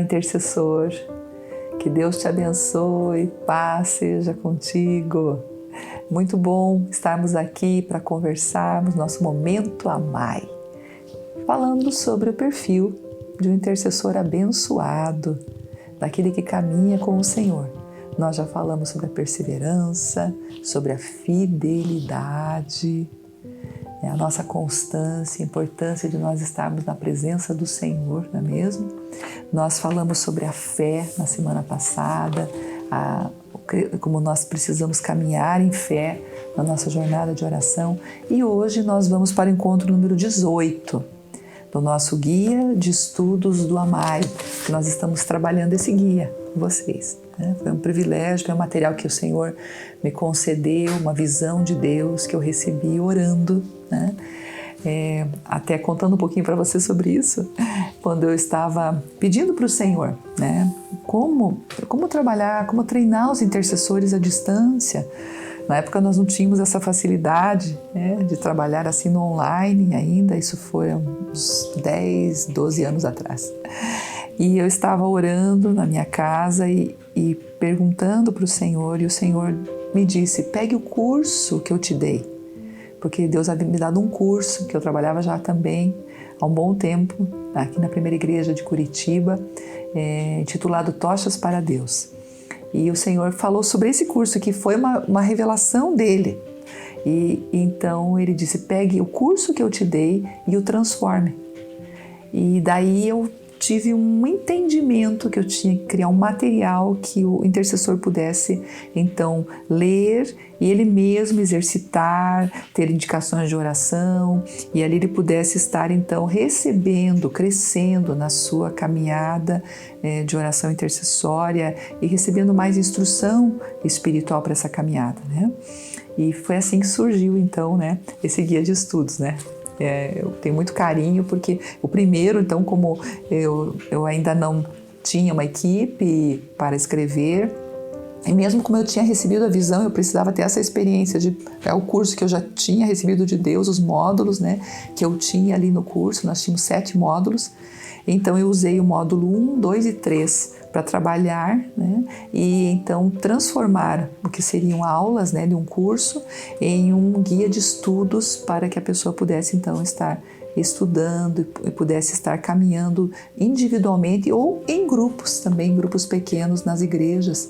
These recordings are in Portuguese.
intercessor, que Deus te abençoe, paz seja contigo. Muito bom estarmos aqui para conversarmos nosso Momento Amai, falando sobre o perfil de um intercessor abençoado, daquele que caminha com o Senhor. Nós já falamos sobre a perseverança, sobre a fidelidade, a nossa constância, a importância de nós estarmos na presença do Senhor, não é mesmo? Nós falamos sobre a fé na semana passada, como nós precisamos caminhar em fé na nossa jornada de oração. E hoje nós vamos para o encontro número 18 do nosso Guia de Estudos do Amai, que nós estamos trabalhando esse guia com vocês. Foi um privilégio, foi um material que o Senhor me concedeu, uma visão de Deus que eu recebi orando, até contando um pouquinho para você sobre isso, quando eu estava pedindo para o Senhor, como trabalhar, como treinar os intercessores à distância. Na época nós não tínhamos essa facilidade de trabalhar assim no online ainda, isso foi uns 10, 12 anos atrás. E eu estava orando na minha casa e perguntando para o Senhor, e o Senhor me disse: pegue o curso que eu te dei, porque Deus havia me dado um curso que eu trabalhava já também há um bom tempo, aqui na primeira igreja de Curitiba, intitulado Tochas para Deus. E o Senhor falou sobre esse curso, que foi uma revelação dele. E então ele disse: pegue o curso que eu te dei e o transforme. E daí eu tive um entendimento que eu tinha que criar um material que o intercessor pudesse então ler e ele mesmo exercitar, ter indicações de oração, e ali ele pudesse estar então recebendo, crescendo na sua caminhada de oração intercessória e recebendo mais instrução espiritual para essa caminhada, E foi assim que surgiu então, esse guia de estudos, Eu tenho muito carinho porque o primeiro, então, como eu ainda não tinha uma equipe para escrever, e mesmo como eu tinha recebido a visão, eu precisava ter essa experiência o curso que eu já tinha recebido de Deus, os módulos, que eu tinha ali no curso. Nós tínhamos 7 módulos, então eu usei o módulo 1, 2 e 3 para trabalhar, e então transformar o que seriam aulas de um curso em um guia de estudos para que a pessoa pudesse então estar estudando e pudesse estar caminhando individualmente ou em grupos também, grupos pequenos nas igrejas,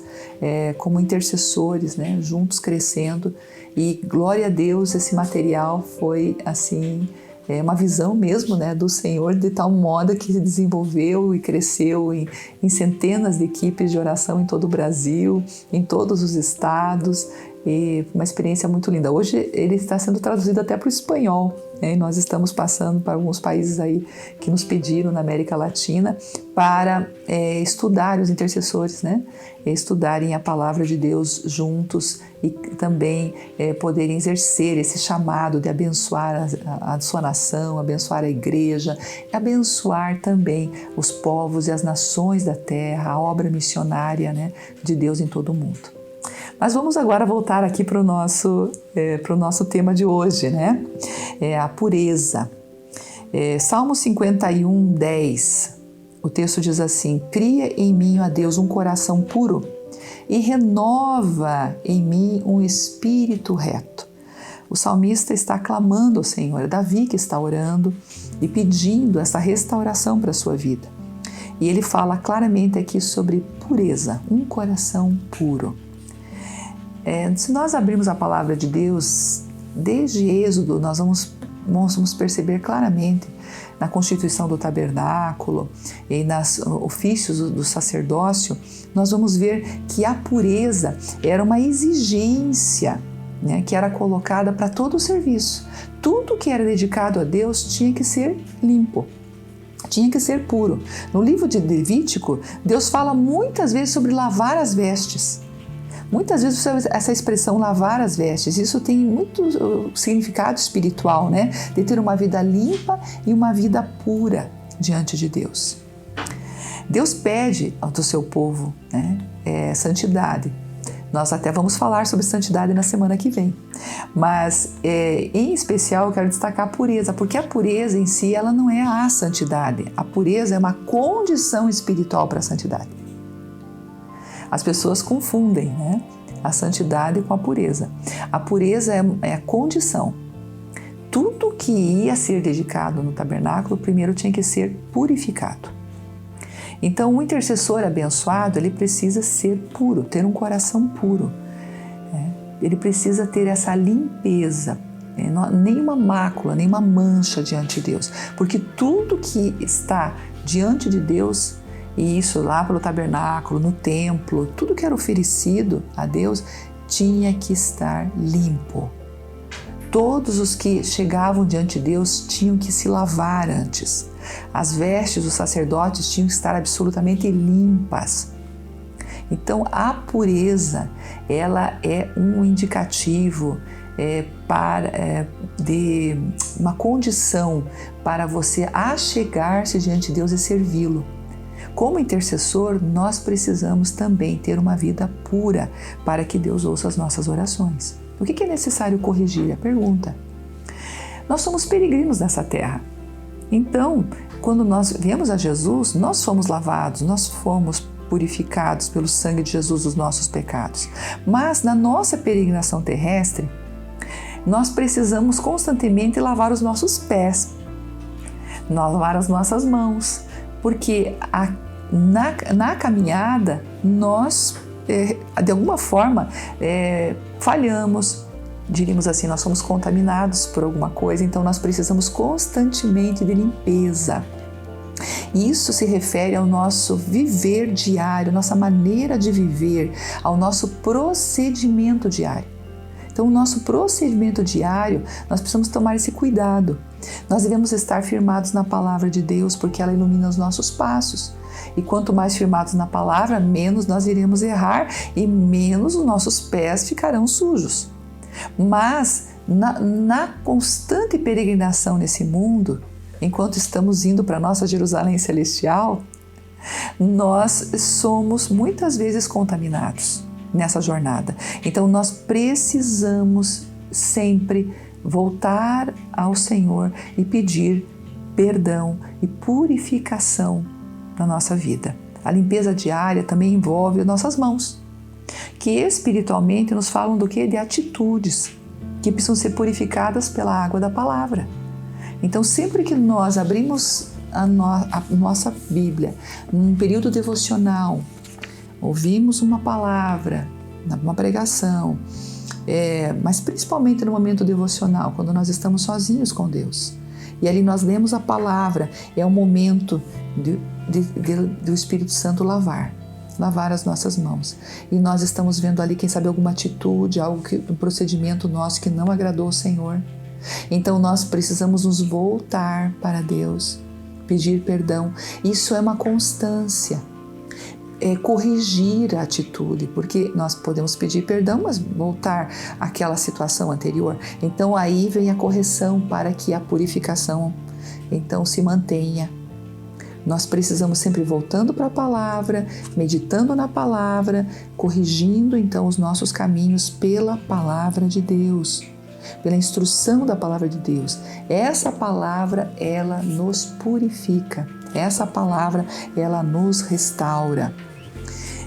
como intercessores, juntos crescendo. E glória a Deus, esse material foi assim, uma visão mesmo do Senhor, de tal modo que se desenvolveu e cresceu em centenas de equipes de oração em todo o Brasil, em todos os estados, e uma experiência muito linda. Hoje ele está sendo traduzido até para o espanhol, e nós estamos passando para alguns países aí que nos pediram na América Latina para estudar os intercessores, estudarem a palavra de Deus juntos e também poderem exercer esse chamado de abençoar a sua nação, abençoar a igreja, abençoar também os povos e as nações da terra, a obra missionária de Deus em todo o mundo. Mas vamos agora voltar aqui para o nosso tema de hoje, a pureza. Salmo 51, 10, o texto diz assim: cria em mim, ó Deus, um coração puro e renova em mim um espírito reto. O salmista está clamando ao Senhor, é Davi que está orando e pedindo essa restauração para a sua vida. E ele fala claramente aqui sobre pureza, um coração puro. Se nós abrirmos a palavra de Deus, desde Êxodo, nós vamos perceber claramente na constituição do tabernáculo e nos ofícios do sacerdócio, nós vamos ver que a pureza era uma exigência que era colocada para todo o serviço. Tudo que era dedicado a Deus tinha que ser limpo, tinha que ser puro. No livro de Levítico, Deus fala muitas vezes sobre lavar as vestes. Muitas vezes essa expressão lavar as vestes, isso tem muito significado espiritual, de ter uma vida limpa e uma vida pura diante de Deus. Deus pede ao seu povo santidade, Nós até vamos falar sobre santidade na semana que vem. Mas, em especial, eu quero destacar a pureza, porque a pureza em si, ela não é a santidade. A pureza é uma condição espiritual para a santidade. As pessoas confundem, né, a santidade com a pureza. A pureza é a condição. Tudo que ia ser dedicado no tabernáculo, primeiro tinha que ser purificado. Então, o intercessor abençoado, ele precisa ser puro, ter um coração puro. Ele precisa ter essa limpeza, nenhuma mácula, nenhuma mancha diante de Deus. Porque tudo que está diante de Deus, e isso lá pelo tabernáculo, no templo, tudo que era oferecido a Deus, tinha que estar limpo. Todos os que chegavam diante de Deus tinham que se lavar antes. As vestes dos sacerdotes tinham que estar absolutamente limpas. Então, a pureza, ela é um indicativo de uma condição para você achegar-se diante de Deus e servi-lo. Como intercessor, nós precisamos também ter uma vida pura para que Deus ouça as nossas orações. O que é necessário corrigir? A pergunta. Nós somos peregrinos nessa terra. Então, quando nós viemos a Jesus, nós fomos lavados, nós fomos purificados pelo sangue de Jesus dos nossos pecados. Mas na nossa peregrinação terrestre, nós precisamos constantemente lavar os nossos pés, lavar as nossas mãos, porque na caminhada nós, de alguma forma, falhamos, diríamos assim, nós somos contaminados por alguma coisa, então nós precisamos constantemente de limpeza. Isso se refere ao nosso viver diário, nossa maneira de viver, ao nosso procedimento diário. Então, o nosso procedimento diário, nós precisamos tomar esse cuidado. Nós devemos estar firmados na palavra de Deus, porque ela ilumina os nossos passos. E quanto mais firmados na palavra, menos nós iremos errar e menos os nossos pés ficarão sujos. Mas, na constante peregrinação nesse mundo, enquanto estamos indo para a nossa Jerusalém Celestial, nós somos muitas vezes contaminados nessa jornada. Então, nós precisamos sempre voltar ao Senhor e pedir perdão e purificação na nossa vida. A limpeza diária também envolve as nossas mãos, que espiritualmente nos falam do quê? De atitudes que precisam ser purificadas pela água da palavra. Então, sempre que nós abrimos a nossa Bíblia, num período devocional, ouvimos uma palavra, uma pregação, mas principalmente no momento devocional, quando nós estamos sozinhos com Deus, e ali nós lemos a palavra, é o momento do Espírito Santo lavar as nossas mãos. E nós estamos vendo ali, quem sabe, alguma atitude, um procedimento nosso que não agradou ao Senhor. Então nós precisamos nos voltar para Deus, pedir perdão. Isso é uma constância, corrigir a atitude, porque nós podemos pedir perdão, mas voltar àquela situação anterior. Então aí vem a correção para que a purificação então se mantenha. Nós precisamos sempre voltando para a palavra, meditando na palavra, corrigindo então os nossos caminhos pela palavra de Deus, pela instrução da palavra de Deus. Essa palavra, ela nos purifica. Essa palavra, ela nos restaura.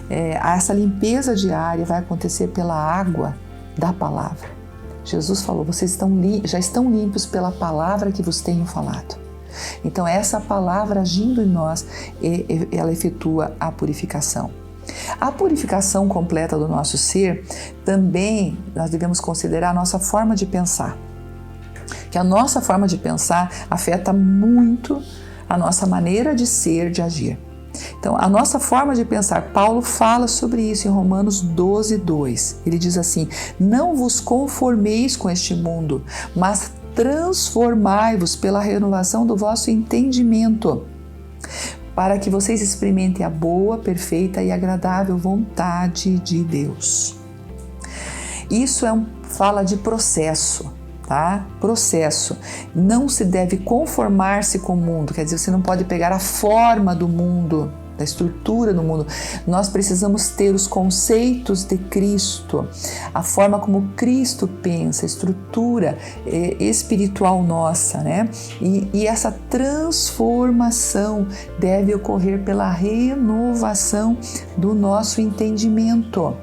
Essa limpeza diária vai acontecer pela água da palavra. Jesus falou, vocês já estão limpos pela palavra que vos tenho falado. Então, essa palavra agindo em nós, ela efetua a purificação. A purificação completa do nosso ser, também nós devemos considerar a nossa forma de pensar. Que a nossa forma de pensar afeta muito a nossa maneira de ser, de agir. Então, a nossa forma de pensar, Paulo fala sobre isso em Romanos 12:2. Ele diz assim, não vos conformeis com este mundo, mas transformai-vos pela renovação do vosso entendimento, para que vocês experimentem a boa, perfeita e agradável vontade de Deus. Isso fala de processo, tá? Processo. Não se deve conformar-se com o mundo, quer dizer, você não pode pegar a forma do mundo, da estrutura do mundo. Nós precisamos ter os conceitos de Cristo, a forma como Cristo pensa, a estrutura espiritual nossa, né? E essa transformação deve ocorrer pela renovação do nosso entendimento.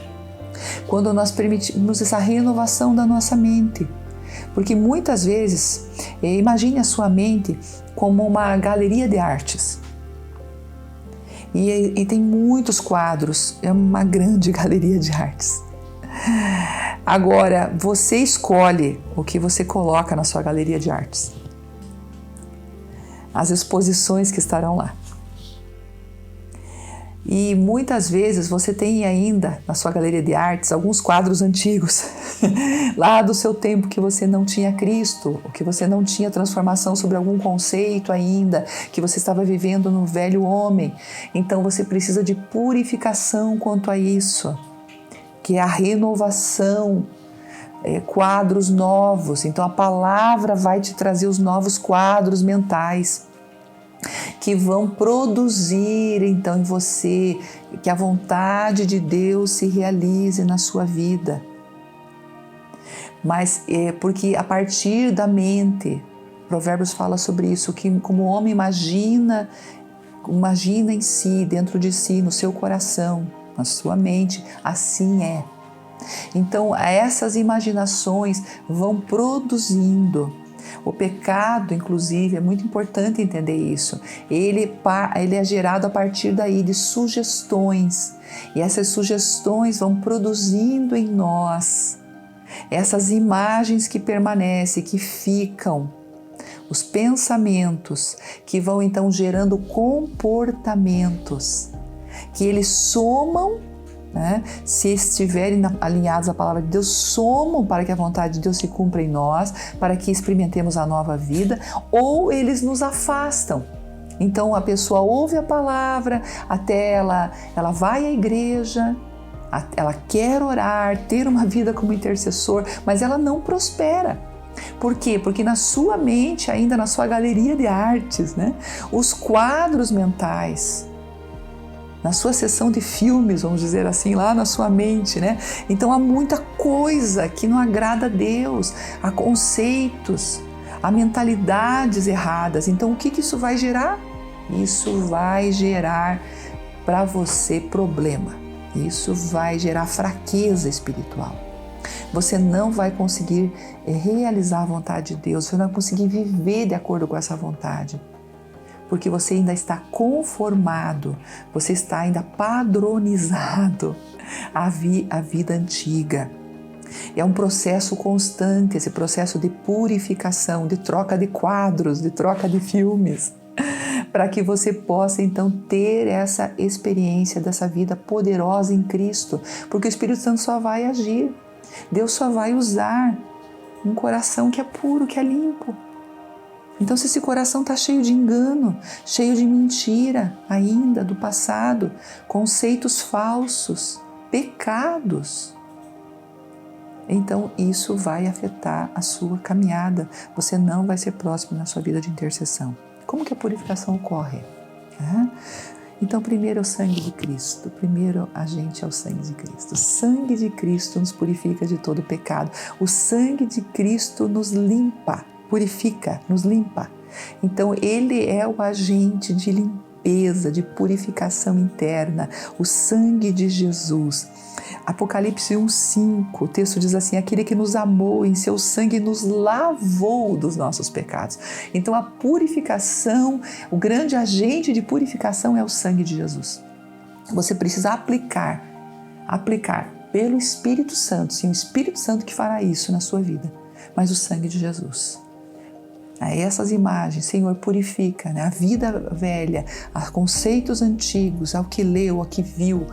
Quando nós permitimos essa renovação da nossa mente. Porque muitas vezes, imagine a sua mente como uma galeria de artes. E tem muitos quadros, é uma grande galeria de artes. Agora, você escolhe o que você coloca na sua galeria de artes. As exposições que estarão lá. E muitas vezes você tem ainda na sua galeria de artes alguns quadros antigos, lá do seu tempo que você não tinha Cristo, que você não tinha transformação sobre algum conceito ainda, que você estava vivendo no velho homem. Então você precisa de purificação quanto a isso, que é a renovação, quadros novos. Então a palavra vai te trazer os novos quadros mentais, que vão produzir então em você que a vontade de Deus se realize na sua vida. Mas porque a partir da mente, Provérbios fala sobre isso, que como o homem imagina em si, dentro de si, no seu coração, na sua mente, assim é. Então essas imaginações vão produzindo. O pecado, inclusive, é muito importante entender isso. Ele é gerado a partir daí de sugestões. E essas sugestões vão produzindo em nós essas imagens que permanecem, que ficam. Os pensamentos que vão então gerando comportamentos, que eles somam, né? Se estiverem alinhados à palavra de Deus, somam para que a vontade de Deus se cumpra em nós, para que experimentemos a nova vida, ou eles nos afastam. Então a pessoa ouve a palavra, até ela vai à igreja, ela quer orar, ter uma vida como intercessor, mas ela não prospera. Por quê? Porque na sua mente, ainda na sua galeria de artes, né? Os quadros mentais, na sua sessão de filmes, vamos dizer assim, lá na sua mente, né? Então há muita coisa que não agrada a Deus, há conceitos, há mentalidades erradas. Então o que isso vai gerar? Isso vai gerar para você problema, isso vai gerar fraqueza espiritual. Você não vai conseguir realizar a vontade de Deus, você não vai conseguir viver de acordo com essa vontade. Porque você ainda está conformado, você está ainda padronizado à vida antiga. É um processo constante, esse processo de purificação, de troca de quadros, de troca de filmes, para que você possa então ter essa experiência dessa vida poderosa em Cristo, porque o Espírito Santo só vai agir, Deus só vai usar um coração que é puro, que é limpo. Então, se esse coração está cheio de engano, cheio de mentira ainda do passado, conceitos falsos, pecados, então isso vai afetar a sua caminhada. Você não vai ser próximo na sua vida de intercessão. Como que a purificação ocorre? Então, primeiro é o sangue de Cristo. Primeiro agente é o sangue de Cristo. O sangue de Cristo nos purifica de todo pecado. O sangue de Cristo nos limpa. Purifica, nos limpa. Então ele é o agente de limpeza, de purificação interna, o sangue de Jesus. Apocalipse 1:5, o texto diz assim: aquele que nos amou em seu sangue nos lavou dos nossos pecados. Então a purificação, o grande agente de purificação é o sangue de Jesus. Você precisa aplicar pelo Espírito Santo, sim, o Espírito Santo que fará isso na sua vida, mas o sangue de Jesus. Essas imagens, Senhor, purifica, né? A vida velha, os conceitos antigos, ao que leu, ao que viu,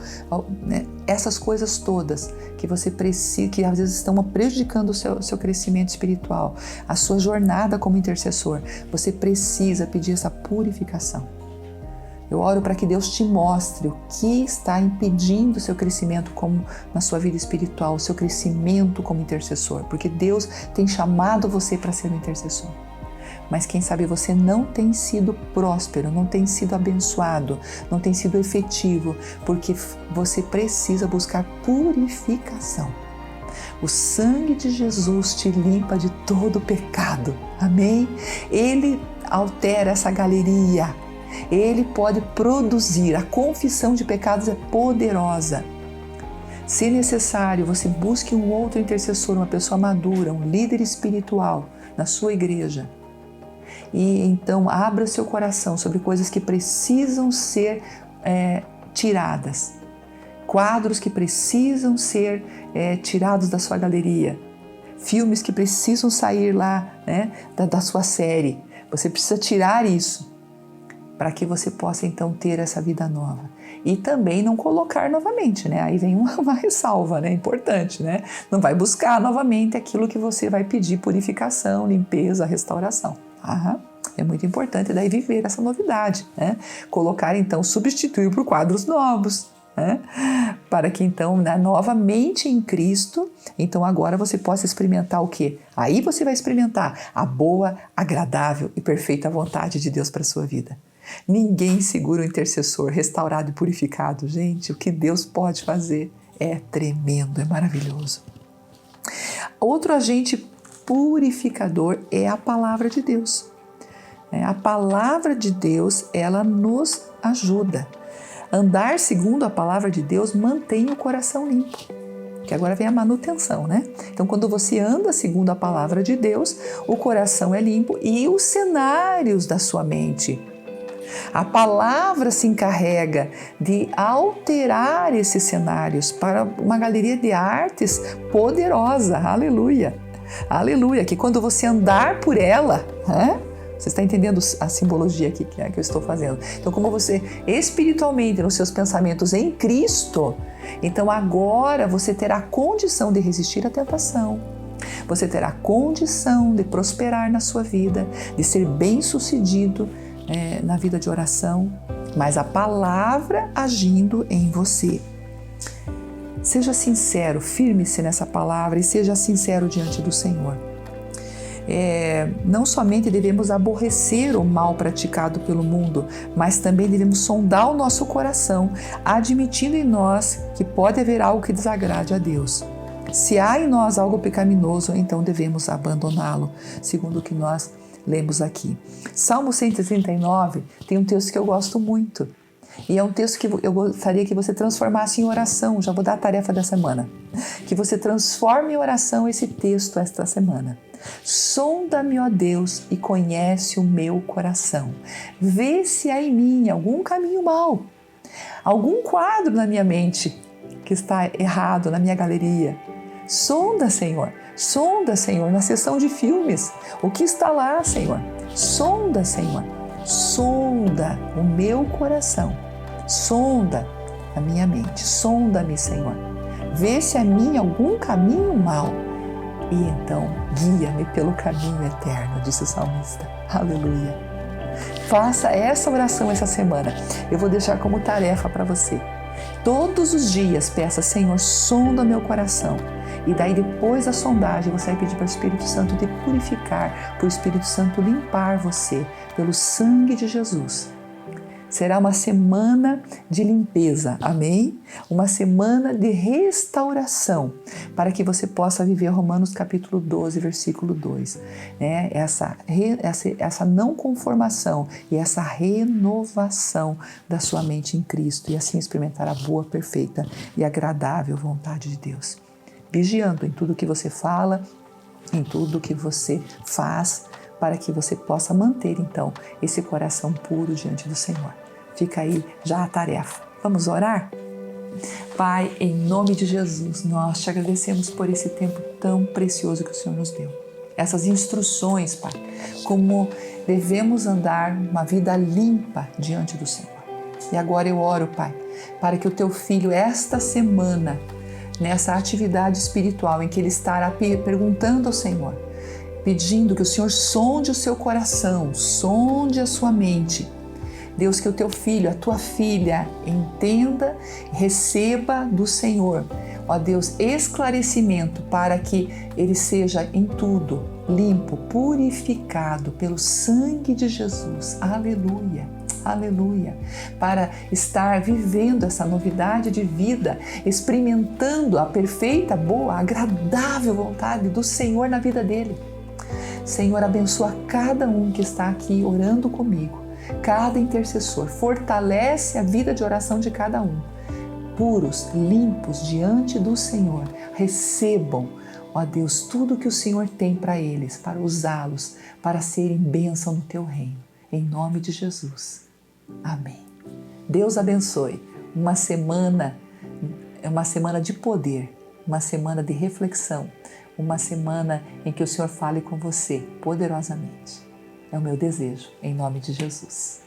né? Essas coisas todas que você precisa, que às vezes estão prejudicando o seu crescimento espiritual, a sua jornada como intercessor, você precisa pedir essa purificação. Eu oro para que Deus te mostre o que está impedindo o seu crescimento na sua vida espiritual, o seu crescimento como intercessor, porque Deus tem chamado você para ser um intercessor. mas quem sabe você não tem sido próspero, não tem sido abençoado, não tem sido efetivo, porque você precisa buscar purificação. O sangue de Jesus te limpa de todo pecado, amém? Ele altera essa galeria, ele pode produzir, a confissão de pecados é poderosa. Se necessário, você busque um outro intercessor, uma pessoa madura, um líder espiritual na sua igreja. E então abra seu coração sobre coisas que precisam ser tiradas. Quadros que precisam ser tirados da sua galeria. Filmes que precisam sair lá, né, da sua série. Você precisa tirar isso para que você possa então ter essa vida nova. E também não colocar novamente, né? Aí vem uma ressalva, né? Importante, né? Não vai buscar novamente aquilo que você vai pedir purificação, limpeza, restauração. É muito importante daí viver essa novidade, né? Colocar então, substituir por quadros novos, né? Para que então, né, novamente em Cristo, então agora você possa experimentar o quê? Aí você vai experimentar a boa, agradável e perfeita vontade de Deus para a sua vida. Ninguém segura o intercessor restaurado e purificado. Gente, o que Deus pode fazer é tremendo, é maravilhoso. Outro agente purificador é a palavra de Deus. A palavra de Deus, ela nos ajuda. Andar segundo a palavra de Deus mantém o coração limpo. Que agora vem a manutenção, né? Então, quando você anda segundo a palavra de Deus, o coração é limpo e os cenários da sua mente. A palavra se encarrega de alterar esses cenários para uma galeria de artes poderosa. Aleluia! Aleluia! Que quando você andar por ela, você está entendendo a simbologia aqui que eu estou fazendo. Então, como você espiritualmente, nos seus pensamentos em Cristo, então agora você terá condição de resistir à tentação. Você terá condição de prosperar na sua vida, de ser bem-sucedido na vida de oração, mas a palavra agindo em você. Seja sincero, firme-se nessa palavra e seja sincero diante do Senhor. Não somente devemos aborrecer o mal praticado pelo mundo, mas também devemos sondar o nosso coração, admitindo em nós que pode haver algo que desagrade a Deus. Se há em nós algo pecaminoso, então devemos abandoná-lo, segundo o que nós lemos aqui. Salmo 139 tem um texto que eu gosto muito. E é um texto que eu gostaria que você transformasse em oração. Já vou dar a tarefa da semana. Que você transforme em oração esse texto esta semana. Sonda-me, ó Deus, e conhece o meu coração. Vê se há em mim algum caminho mau, algum quadro na minha mente que está errado, na minha galeria. Sonda, Senhor, na seção de filmes. O que está lá, Senhor? Sonda, Senhor. Sonda o meu coração. Sonda a minha mente. Sonda-me, Senhor. Vê se há em mim algum caminho mau. E então guia-me pelo caminho eterno, disse o salmista. Aleluia. Faça essa oração essa semana. Eu vou deixar como tarefa para você. Todos os dias peça, Senhor, sonda meu coração. E daí depois da sondagem você vai pedir para o Espírito Santo te purificar, para o Espírito Santo limpar você pelo sangue de Jesus. Será uma semana de limpeza, amém? Uma semana de restauração, para que você possa viver Romanos capítulo 12, versículo 2. Essa não conformação e essa renovação da sua mente em Cristo e assim experimentar a boa, perfeita e agradável vontade de Deus. Vigiando em tudo que você fala, em tudo que você faz, para que você possa manter então esse coração puro diante do Senhor. Fica aí já a tarefa. Vamos orar? Pai, em nome de Jesus, nós te agradecemos por esse tempo tão precioso que o Senhor nos deu. Essas instruções, Pai, como devemos andar uma vida limpa diante do Senhor. E agora eu oro, Pai, para que o teu filho, esta semana, nessa atividade espiritual em que ele estará perguntando ao Senhor, pedindo que o Senhor sonde o seu coração, sonde a sua mente. Deus, que o teu filho, a tua filha, entenda, receba do Senhor, ó Deus, esclarecimento para que ele seja em tudo limpo, purificado pelo sangue de Jesus. Aleluia, aleluia. Para estar vivendo essa novidade de vida, experimentando a perfeita, boa, agradável vontade do Senhor na vida dele. Senhor, abençoa cada um que está aqui orando comigo, cada intercessor, fortalece a vida de oração de cada um. Puros, limpos diante do Senhor, recebam, ó Deus, tudo que o Senhor tem para eles, para usá-los, para serem bênção no teu reino. Em nome de Jesus. Amém. Deus abençoe. Uma semana de poder, uma semana de reflexão, uma semana em que o Senhor fale com você poderosamente. É o meu desejo, em nome de Jesus.